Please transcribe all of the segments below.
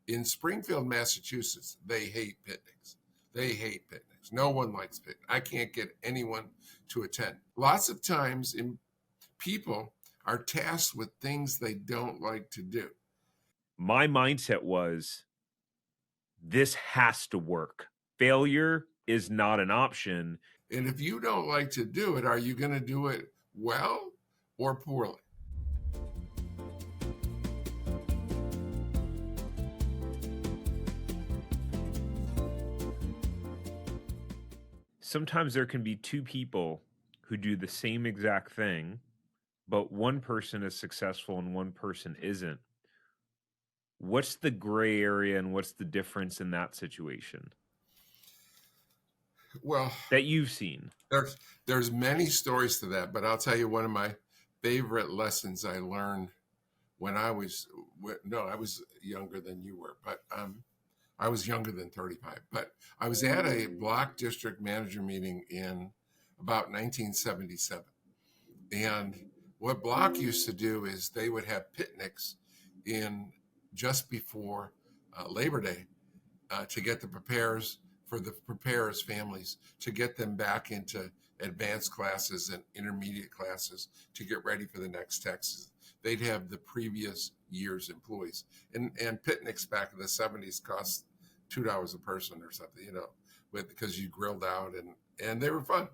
in Springfield, Massachusetts, they hate picnics. They hate picnics. No one likes picnics. I can't get anyone to attend. Lots of times people are tasked with things they don't like to do. My mindset was, this has to work. Failure is not an option. And if you don't like to do it, are you going to do it well or poorly? Sometimes there can be two people who do the same exact thing, but one person is successful and one person isn't. What's the gray area and what's the difference in that situation Well, that you've seen? there's many stories to that, but I'll tell you one of my favorite lessons I learned when I was younger than you were, but I was younger than 35. But I was at a block district manager meeting in about 1977, and what block used to do is they would have picnics in just before Labor Day to get the preparers families, to get them back into advanced classes and intermediate classes to get ready for the next Texas. They'd have the previous year's employees, and picnics back in the 70s cost $2 a person or something, because you grilled out and they were fun.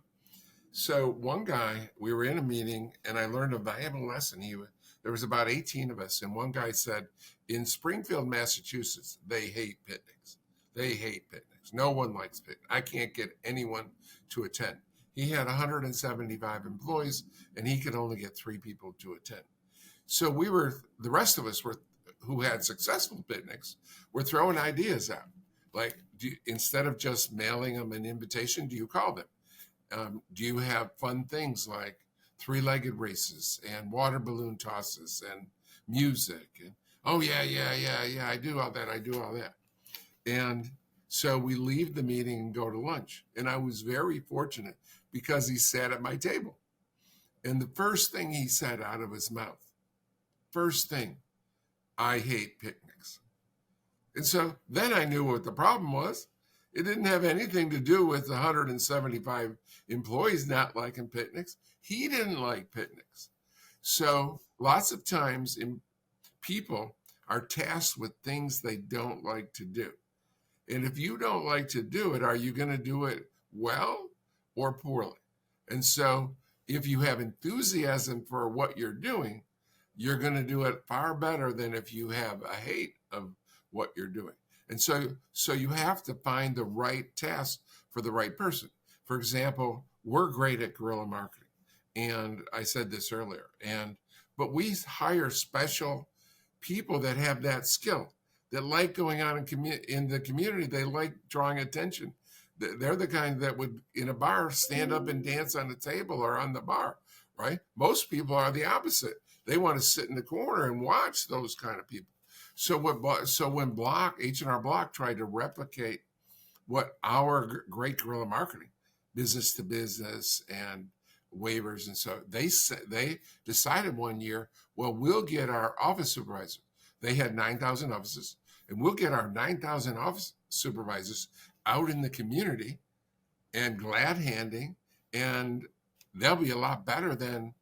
So one guy, we were in a meeting and I learned a valuable lesson. There was about 18 of us, and one guy said, in Springfield, Massachusetts, they hate picnics. They hate picnics. No one likes picnics. I can't get anyone to attend. He had 175 employees and he could only get 3 people to attend. So the rest of us who had successful picnics were throwing ideas out. Like, instead of just mailing them an invitation, do you call them? Do you have fun things like 3-legged races and water balloon tosses and music? And, oh, yeah, I do all that. And so we leave the meeting and go to lunch. And I was very fortunate because he sat at my table. And the first thing he said out of his mouth, I hate picnics. And so then I knew what the problem was. It didn't have anything to do with the 175 employees not liking picnics. He didn't like picnics. So lots of times people are tasked with things they don't like to do. And if you don't like to do it, are you going to do it well or poorly? And so if you have enthusiasm for what you're doing, you're going to do it far better than if you have a hate of what you're doing. And so you have to find the right task for the right person. For example, we're great at guerrilla marketing. And I said this earlier, but we hire special people that have that skill, that like going out in the community. They like drawing attention. They're the kind that would, in a bar, stand up and dance on the table or on the bar, right? Most people are the opposite. They want to sit in the corner and watch those kind of people. So when H&R Block tried to replicate what our great guerrilla marketing, business to business and waivers, and so they decided one year, well, we'll get our office supervisor. They had 9,000 offices, and we'll get our 9,000 office supervisors out in the community and glad handing, and they'll be a lot better than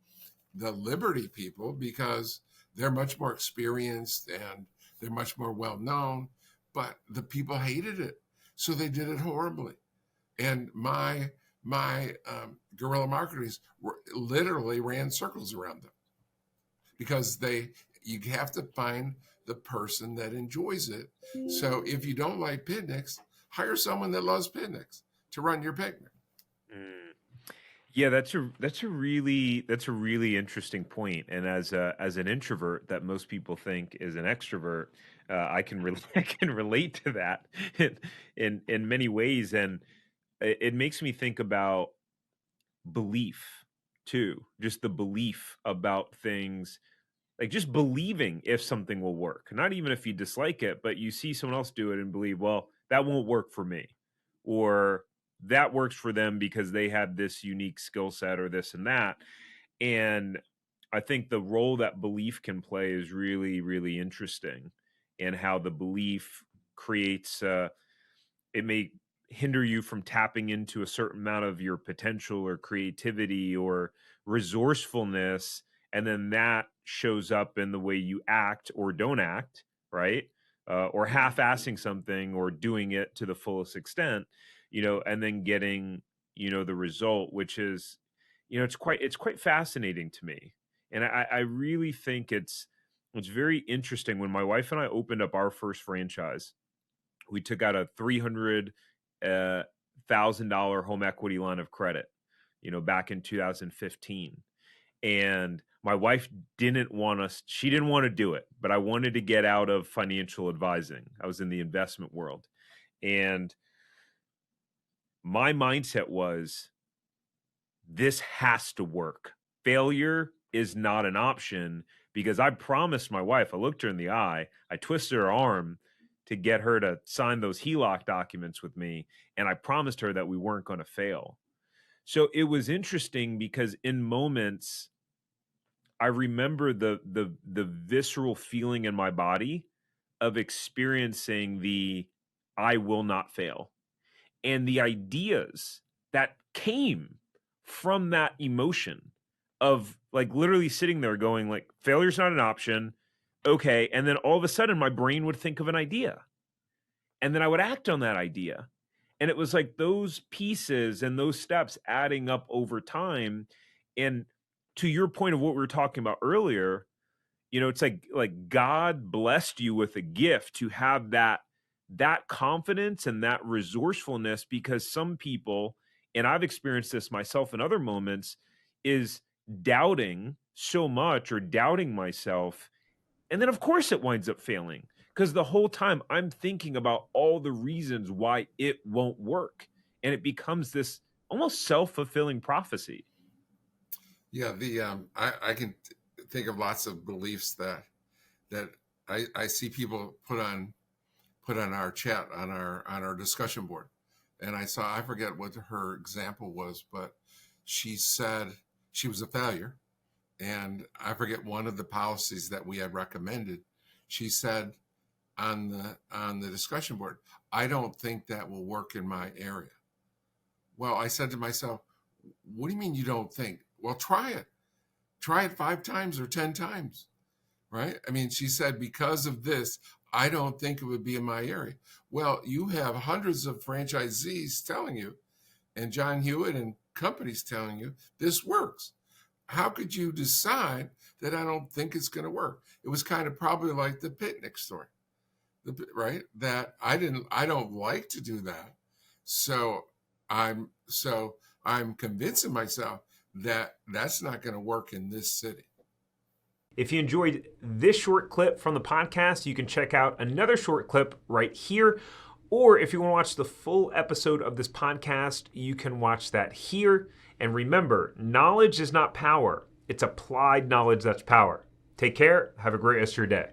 the Liberty people because they're much more experienced and they're much more well-known, but the people hated it. So they did it horribly. And my guerrilla marketers literally ran circles around them because you have to find the person that enjoys it. So if you don't like picnics, hire someone that loves picnics to run your picnic. Yeah, that's a really interesting point. And as an introvert that most people think is an extrovert, I can relate to that in many ways, and it makes me think about belief too. Just the belief about things, like just believing if something will work. Not even if you dislike it, but you see someone else do it and believe, well, that won't work for me, or that works for them because they have this unique skill set or this and that. And I think the role that belief can play is really, really interesting. and how the belief creates, it may hinder you from tapping into a certain amount of your potential or creativity or resourcefulness. And then that shows up in the way you act or don't act, right? Or half-assing something or doing it to the fullest extent, and then getting, the result, which is, it's quite fascinating to me. And I really think it's very interesting. When my wife and I opened up our first franchise, we took out a $300,000 home equity line of credit, back in 2015. And my wife she didn't want to do it, but I wanted to get out of financial advising. I was in the investment world. And my mindset was, this has to work. Failure is not an option, because I promised my wife, I looked her in the eye, I twisted her arm to get her to sign those HELOC documents with me, and I promised her that we weren't going to fail. So it was interesting, because in moments I remember the visceral feeling in my body of experiencing the I will not fail, and the ideas that came from that emotion of, like, literally sitting there going, like, failure's not an option. Okay. And then all of a sudden my brain would think of an idea, and then I would act on that idea. And it was like those pieces and those steps adding up over time. And to your point of what we were talking about earlier, it's like God blessed you with a gift to have that confidence and that resourcefulness, because some people, and I've experienced this myself in other moments, is doubting so much or doubting myself. And then of course it winds up failing, because the whole time I'm thinking about all the reasons why it won't work. And it becomes this almost self-fulfilling prophecy. Yeah, I can think of lots of beliefs that I see people put on our chat, on our discussion board. And I forget what her example was, but she said she was a failure. And I forget one of the policies that we had recommended. She said on the discussion board, I don't think that will work in my area. Well, I said to myself, what do you mean you don't think? Well, try it. Try it 5 times or 10 times, right? I mean, she said, because of this, I don't think it would be in my area. Well, you have hundreds of franchisees telling you, and John Hewitt and companies telling you this works. How could you decide that I don't think it's going to work? It was kind of probably like the picnic story, right? That I don't like to do that. So I'm convincing myself that that's not going to work in this city. If you enjoyed this short clip from the podcast, you can check out another short clip right here. Or if you want to watch the full episode of this podcast, you can watch that here. And remember, knowledge is not power. It's applied knowledge that's power. Take care. Have a great rest of your day.